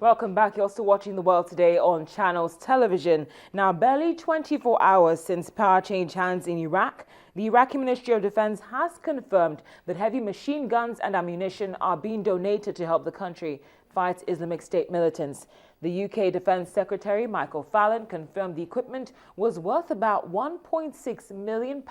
Welcome back. You're still watching The World Today on Channels Television. Now, barely 24 hours since power changed hands in Iraq, the Iraqi Ministry of Defense has confirmed that heavy machine guns and ammunition are being donated to help the country fight Islamic State militants. The UK Defense Secretary Michael Fallon confirmed the equipment was worth about £1.6 million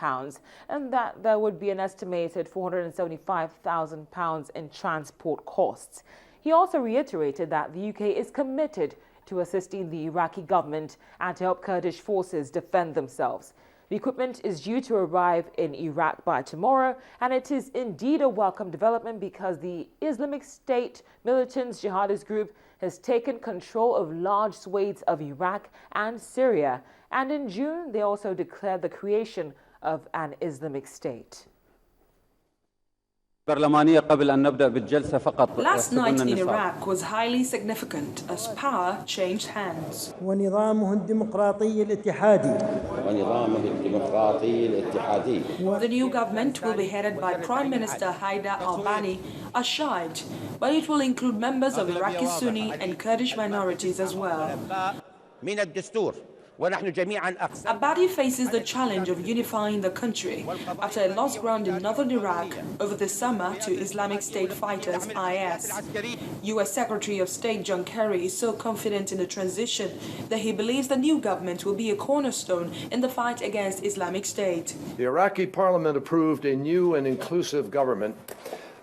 and that there would be an estimated £475,000 in transport costs. He also reiterated that the UK is committed to assisting the Iraqi government and to help Kurdish forces defend themselves. The equipment is due to arrive in Iraq by tomorrow, and it is indeed a welcome development because the Islamic State militants jihadist group has taken control of large swathes of Iraq and Syria, and in June they also declared the creation of an Islamic State. Last night in Iraq was highly significant as power changed hands. The new government will be headed by Prime Minister Haidar al-Abadi, a Shiite, but it will include members of Iraqi Sunni and Kurdish minorities as well. Abadi faces the challenge of unifying the country after it lost ground in northern Iraq over the summer to Islamic State fighters IS. U.S. Secretary of State John Kerry is so confident in the transition that he believes the new government will be a cornerstone in the fight against Islamic State. The Iraqi parliament approved a new and inclusive government,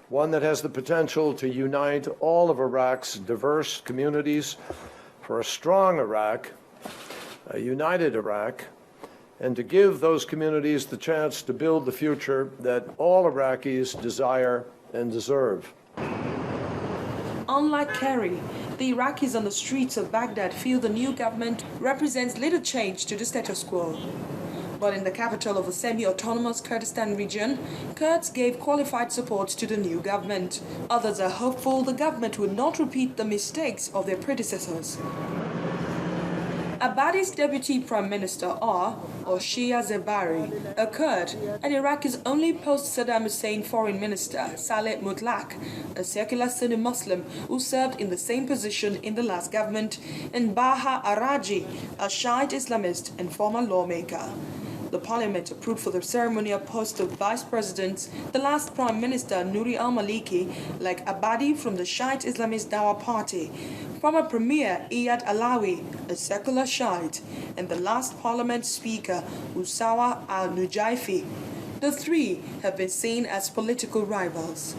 one that has the potential to unite all of Iraq's diverse communities for a strong Iraq, a united Iraq, and to give those communities the chance to build the future that all Iraqis desire and deserve. Unlike Kerry, the Iraqis on the streets of Baghdad feel the new government represents little change to the status quo. But in the capital of the semi-autonomous Kurdistan region, Kurds gave qualified support to the new government. Others are hopeful the government will not repeat the mistakes of their predecessors. Abadi's deputy prime minister or Shia Zebari, a Kurd, and Iraq's only post-Saddam Hussein foreign minister, Saleh Mutlaq, a secular Sunni Muslim who served in the same position in the last government, and Baha Araji, a Shiite Islamist and former lawmaker. The parliament approved for the ceremonial post of vice presidents the last prime minister Nouri al-Maliki, like Abadi from the Shiite Islamist Dawa party, former premier Iyad Alawi, a secular Shiite, and the last parliament speaker Usawa al-Nujaifi. The three have been seen as political rivals.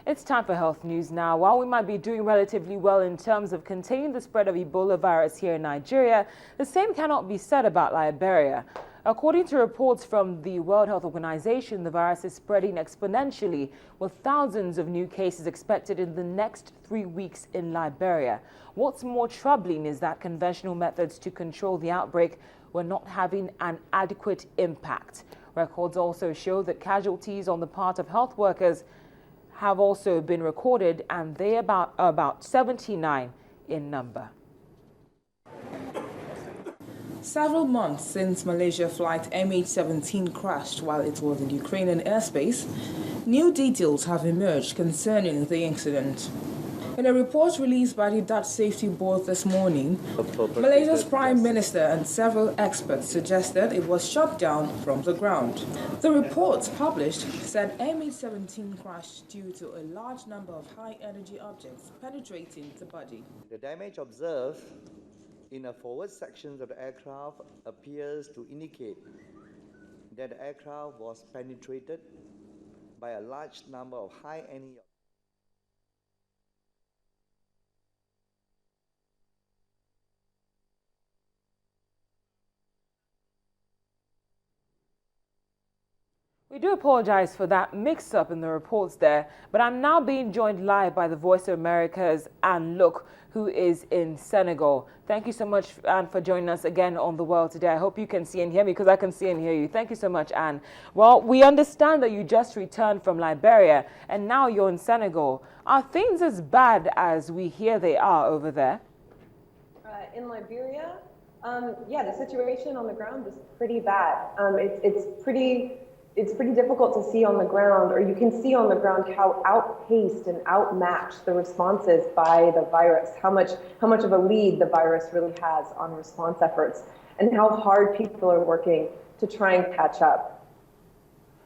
It's time for health news now. While we might be doing relatively well in terms of containing the spread of Ebola virus here in Nigeria, the same cannot be said about Liberia. According to reports from the World Health Organization, the virus is spreading exponentially, with thousands of new cases expected in the next 3 weeks in Liberia. What's more troubling is that conventional methods to control the outbreak were not having an adequate impact. Records also show that casualties on the part of health workers have also been recorded, and they are about 79 in number. Several months since Malaysia flight MH17 crashed while it was in Ukrainian airspace, new details have emerged concerning the incident. In a report released by the Dutch Safety Board this morning, Malaysia's Prime Minister and several experts suggested it was shot down from the ground. The report published said MH17 crashed due to a large number of high-energy objects penetrating the body. The damage observed in the forward sections of the aircraft appears to indicate that the aircraft was penetrated by a large number of high-energy objects. We do apologize for that mix-up in the reports there, but I'm now being joined live by the Voice of America's Anne Look, who is in Senegal. Thank you so much, Anne, for joining us again on The World Today. I hope you can see and hear me, because I can see and hear you. Thank you so much, Anne. Well, we understand that you just returned from Liberia, and now you're in Senegal. Are things as bad as we hear they are over there? In Liberia, yeah, the situation on the ground is pretty bad. it's pretty difficult to see on the ground, or you can see on the ground how outpaced and outmatched the response is by the virus, how much of a lead the virus really has on response efforts, and how hard people are working to try and catch up.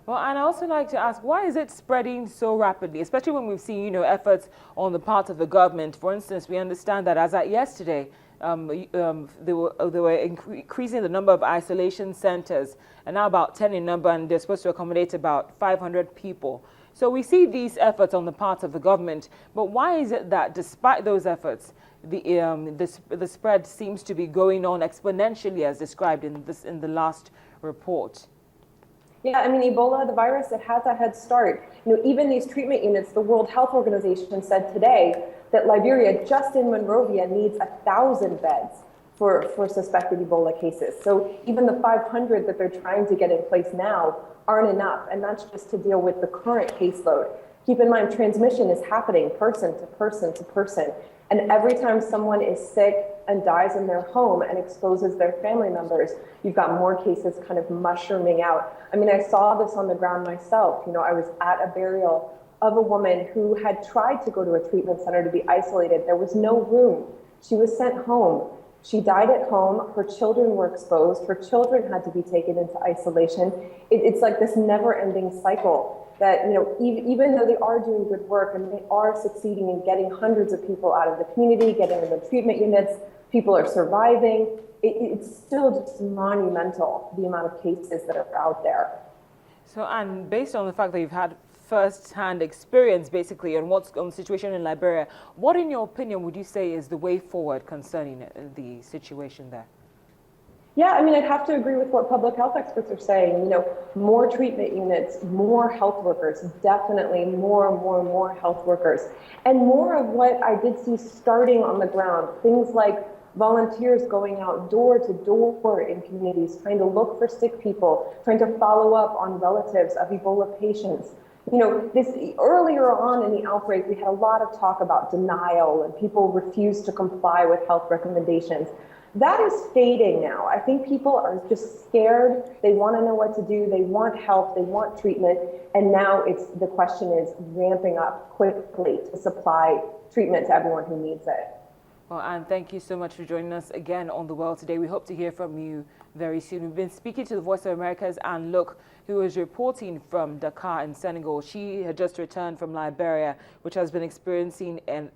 Well, and I also like to ask, why is it spreading so rapidly, especially when we've seen, efforts on the part of the government? For instance, we understand that as at yesterday, they were increasing the number of isolation centers, and now about 10 in number, and they're supposed to accommodate about 500 people. So we see these efforts on the part of the government, but why is it that despite those efforts, the spread seems to be going on exponentially as described in the last report? Yeah, I mean, Ebola, the virus, it has a head start. Even these treatment units, the World Health Organization said today that Liberia, just in Monrovia, needs 1,000 beds for suspected Ebola cases. So even the 500 that they're trying to get in place now aren't enough, and that's just to deal with the current caseload. Keep in mind, transmission is happening person to person to person. And every time someone is sick and dies in their home and exposes their family members, you've got more cases kind of mushrooming out. I mean, I saw this on the ground myself. I was at a burial of a woman who had tried to go to a treatment center to be isolated. There was no room. She was sent home. She died at home. Her children were exposed. Her children had to be taken into isolation. It's like this never-ending cycle that, even though they are doing good work and they are succeeding in getting hundreds of people out of the community, getting in the treatment units, people are surviving, it's still just monumental, the amount of cases that are out there. So, and based on the fact that you've had first-hand experience, basically, on what's on the situation in Liberia, what, in your opinion, would you say is the way forward concerning the situation there? Yeah, I mean, I'd have to agree with what public health experts are saying. More treatment units, more health workers, definitely more health workers. And more of what I did see starting on the ground, things like volunteers going out door to door in communities, trying to look for sick people, trying to follow up on relatives of Ebola patients. This earlier on in the outbreak, we had a lot of talk about denial and people refused to comply with health recommendations. That is fading now. I think people are just scared. They want to know what to do. They want help. They want treatment. And now the question is ramping up quickly to supply treatment to everyone who needs it. Well, Anne, thank you so much for joining us again on The World Today. We hope to hear from you very soon. We've been speaking to the Voice of America's Anne Look, who is reporting from Dakar in Senegal. She had just returned from Liberia, which has been experiencing an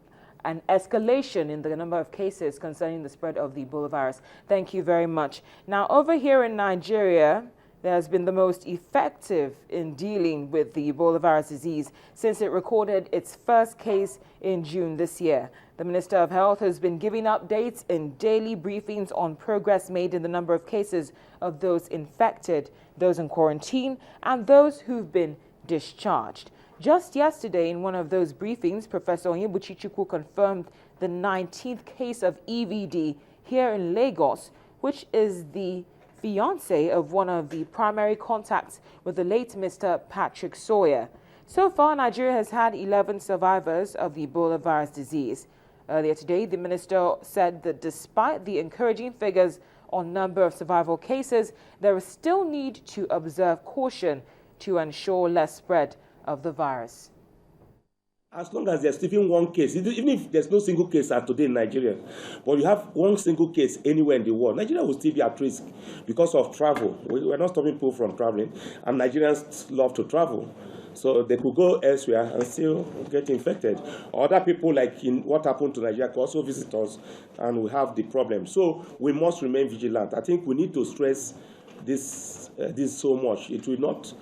escalation in the number of cases concerning the spread of the Ebola virus. Thank you very much. Now, over here in Nigeria, there has been the most effective in dealing with the Ebola virus disease since it recorded its first case in June this year. The Minister of Health has been giving updates in daily briefings on progress made in the number of cases of those infected, those in quarantine, and those who've been discharged. Just yesterday, in one of those briefings, Professor Onyebuchichukwu confirmed the 19th case of EVD here in Lagos, which is the fiancé of one of the primary contacts with the late Mr. Patrick Sawyer. So far, Nigeria has had 11 survivors of the Ebola virus disease. Earlier today, the minister said that despite the encouraging figures on number of survival cases, there is still need to observe caution to ensure less spread of the virus. As long as there's even one case, even if there's no single case as today in Nigeria, but you have one single case anywhere in the world, Nigeria will still be at risk because of travel. We're not stopping people from traveling, and Nigerians love to travel. So they could go elsewhere and still get infected. Other people, like in what happened to Nigeria, could also visit us, and we have the problem. So we must remain vigilant. I think we need to stress this so much. It will not